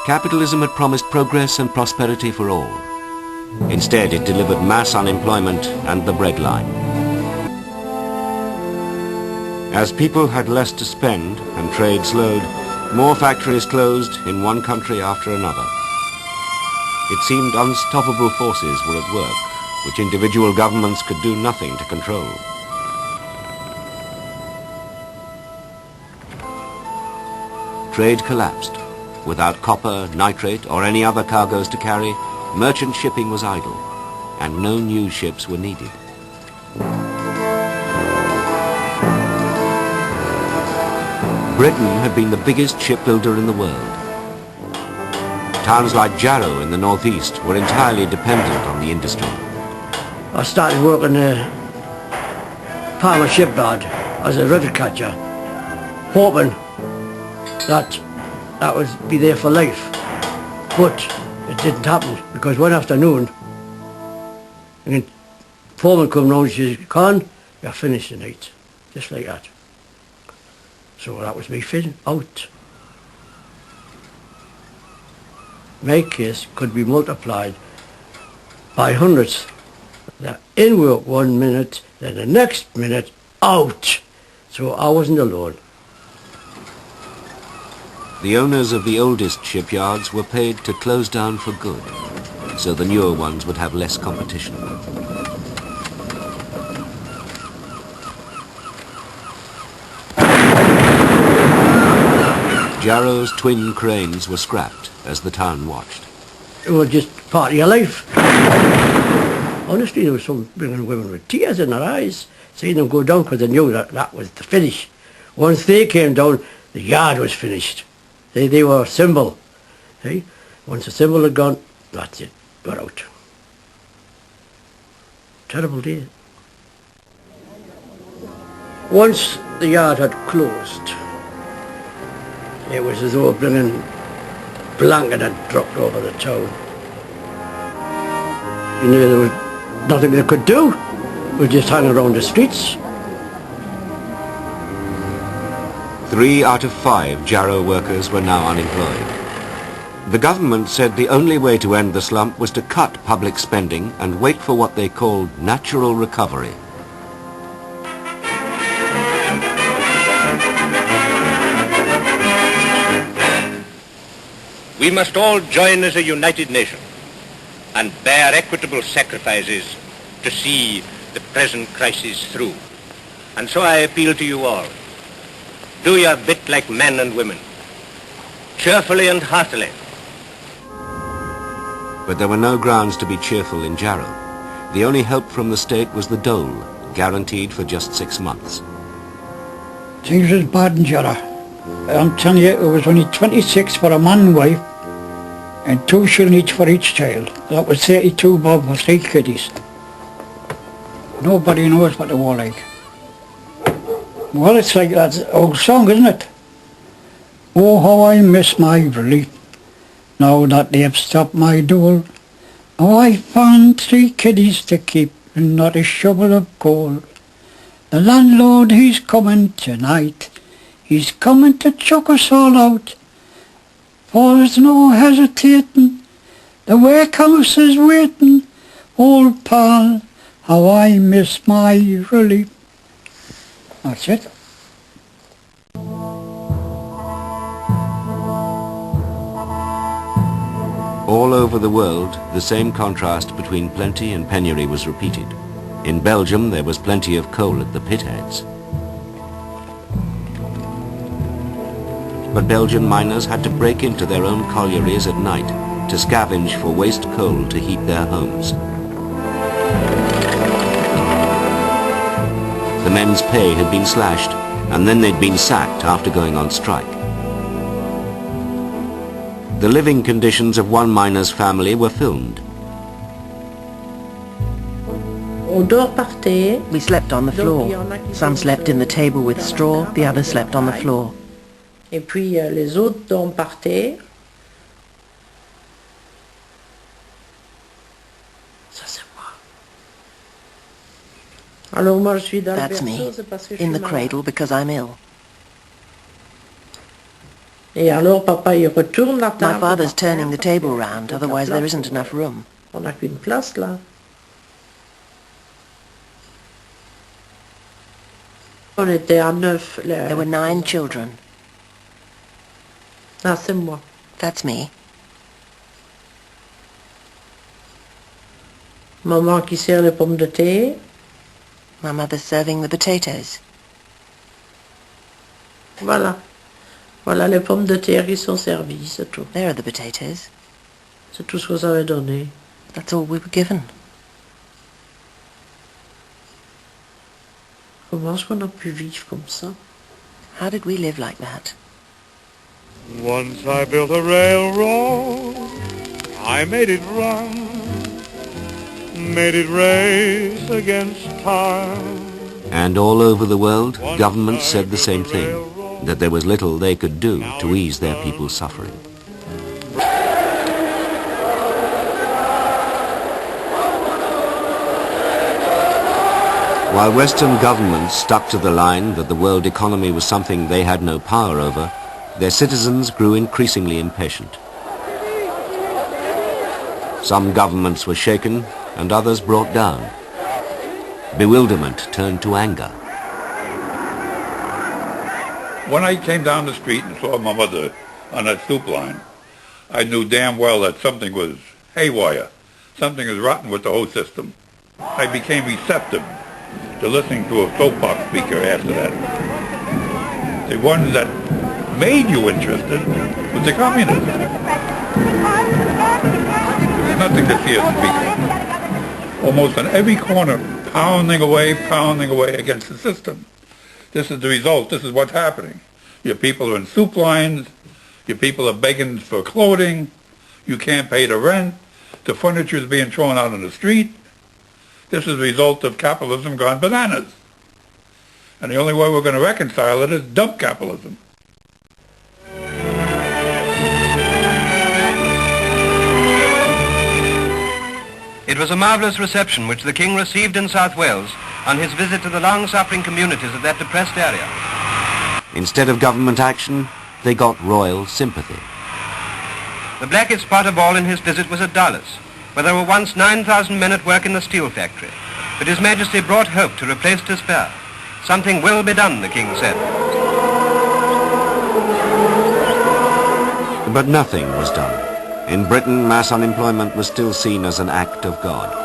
Capitalism had promised progress and prosperity for all. Instead, it delivered mass unemployment and the breadline. As people had less to spend and trade slowed, more factories closed in one country after another. It seemed unstoppable forces were at work, which individual governments could do nothing to control. Trade collapsed. Without copper, nitrate, or any other cargoes to carry, merchant shipping was idle, and no new ships were needed. Britain had been the biggest shipbuilder in the world. Towns like Jarrow in the northeast were entirely dependent on the industry. I started working at Palmer Shipyard as a rudder catcher, hoping that would be there for life. But it didn't happen, because one afternoon, the foreman come round and she said, "Con, you're finished tonight." Just like that. So that was me out. My case could be multiplied by hundreds. They're in work 1 minute, then the next minute out. So I wasn't alone. The owners of the oldest shipyards were paid to close down for good, so the newer ones would have less competition. Jarrow's twin cranes were scrapped as the town watched. It was just part of your life. Honestly, there were some women with tears in their eyes, seeing them go down, because they knew that was the finish. Once they came down, the yard was finished. They were a symbol. Hey? Once the symbol had gone, that's it, we're out. Terrible day. Once the yard had closed, it was as though a brilliant blanket had dropped over the town. You knew there was nothing they could do. We just hang around the streets. 3 out of 5 Jarrow workers were now unemployed. The government said the only way to end the slump was to cut public spending and wait for what they called natural recovery. We must all join as a united nation and bear equitable sacrifices to see the present crisis through. And so I appeal to you all. Do your bit like men and women, cheerfully and heartily. But there were no grounds to be cheerful in Jarrow. The only help from the state was the dole, guaranteed for just 6 months. Things was bad in Jarrow. I'm telling you, it was only 26 for a man and wife, and 2 shilling each for each child. That was 32 bob for 3 kiddies. Nobody knows what they were like. Well, it's like that old song, isn't it? Oh, how I miss my relief, now that they've stopped my dole. Oh, I found 3 kiddies to keep, and not a shovel of coal. The landlord, he's coming tonight. He's coming to chuck us all out. For there's no hesitating, the workhouse is waiting. Old pal, how I miss my relief. That's it. All over the world, the same contrast between plenty and penury was repeated. In Belgium, there was plenty of coal at the pit heads. But Belgian miners had to break into their own collieries at night to scavenge for waste coal to heat their homes. The men's pay had been slashed, and then they'd been sacked after going on strike. The living conditions of one miner's family were filmed. We slept on the floor. Some slept in the table with straw, the others slept on the floor. Et puis les autres dorment par terre. Ça c'est moi. Alors moi je suis dans le That's me, berceau, c'est parce que je in suis the malade. cradle because I'm ill. Et alors, papa, il retourne la My table. father's turning the table round, otherwise there isn't enough room. On n'a qu'une place, là. On était à 9. There were 9 children. Ah, c'est moi. That's me. Maman qui sert les pommes de terre. My mother's serving the potatoes. Voilà. Voilà les pommes de terre qui sont servies, c'est tout. There are the potatoes. C'est tout ce que ça avait donné. That's all we were given. Comment est-ce qu'on a pu vivre comme ça? How did we live like that? Once I built a railroad, I made it run, made it race against time. And all over the world, governments said the same thing, that there was little they could do to ease their people's suffering. While Western governments stuck to the line that the world economy was something they had no power over, their citizens grew increasingly impatient. Some governments were shaken and others brought down. Bewilderment turned to anger. When I came down the street and saw my mother on that soup line, I knew damn well that something was haywire. Something was rotten with the whole system. I became receptive to listening to a soapbox speaker after that. The ones that made you interested was the communists. There's nothing to see a speaker. Almost on every corner, pounding away against the system. This is the result. This is what's happening. Your people are in soup lines. Your people are begging for clothing. You can't pay the rent. The furniture is being thrown out on the street. This is the result of capitalism gone bananas. And the only way we're going to reconcile it is dump capitalism. It was a marvellous reception which the King received in South Wales on his visit to the long-suffering communities of that depressed area. Instead of government action, they got royal sympathy. The blackest spot of all in his visit was at Dallas, where there were once 9,000 men at work in the steel factory. But His Majesty brought hope to replace despair. Something will be done, the King said. But nothing was done. In Britain, mass unemployment was still seen as an act of God.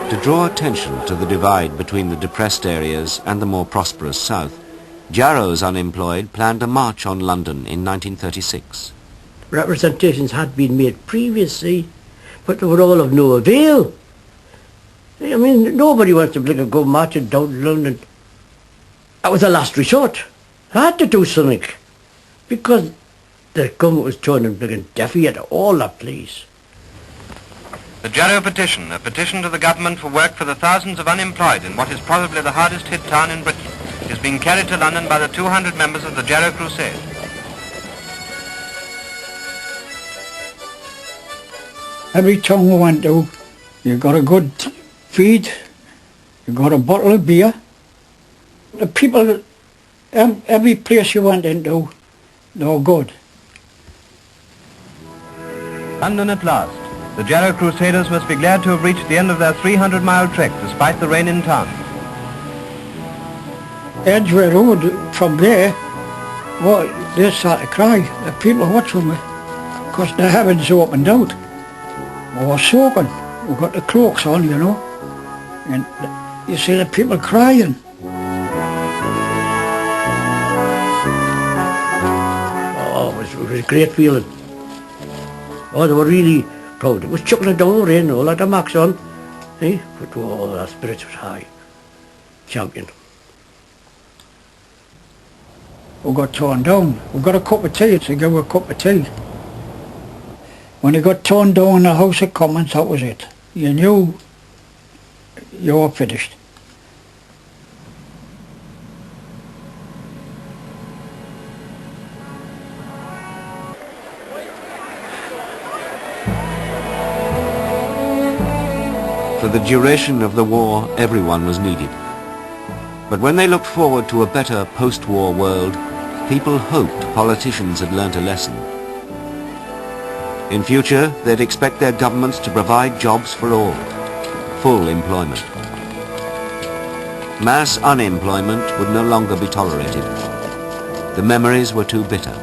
To draw attention to the divide between the depressed areas and the more prosperous South, Jarrow's unemployed planned a march on London in 1936. Representations had been made previously, but they were all of no avail. I mean, nobody wants to go marching down to London. That was the last resort. I had to do something, because the government was turning deaf ear to all that place. The Jarrow petition, a petition to the government for work for the thousands of unemployed in what is probably the hardest hit town in Britain, is being carried to London by the 200 members of the Jarrow Crusade. Every town we went to, you got a good feed, you got a bottle of beer. The people, every place you went into, they were good. London at last. The Jarrow Crusaders must be glad to have reached the end of their 300-mile trek despite the rain in town. Edgware Road, from there, well, they started to cry. The people watching me, because the heavens opened out. We were soaking. We got the cloaks on, you know. And you see the people crying. Oh, it was a great feeling. Oh, they were really proud. It was chucking it down the rain, all that the marks on. Eh? But oh, their spirits was high. Champion. We got torn down. We got a cup of tea, so give a cup of tea. When you got torn down in the House of Commons, that was it. You knew you were finished. For the duration of the war, everyone was needed. But when they looked forward to a better post-war world, people hoped politicians had learnt a lesson. In future, they'd expect their governments to provide jobs for all, full employment. Mass unemployment would no longer be tolerated. The memories were too bitter.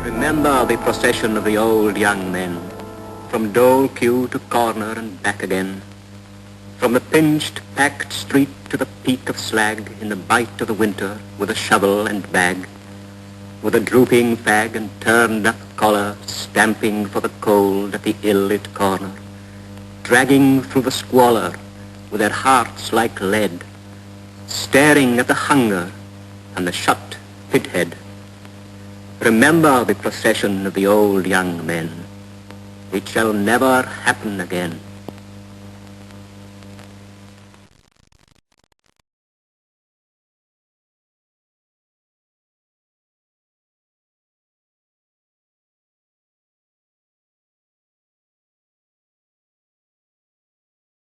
Remember the procession of the old young men, from Dole Queue to corner and back again, from the pinched, packed street to the peak of slag in the bite of the winter with a shovel and bag, with a drooping fag and turned-up collar, stamping for the cold at the ill-lit corner, dragging through the squalor with their hearts like lead, staring at the hunger and the shut pithead. Remember the procession of the old young men. It shall never happen again.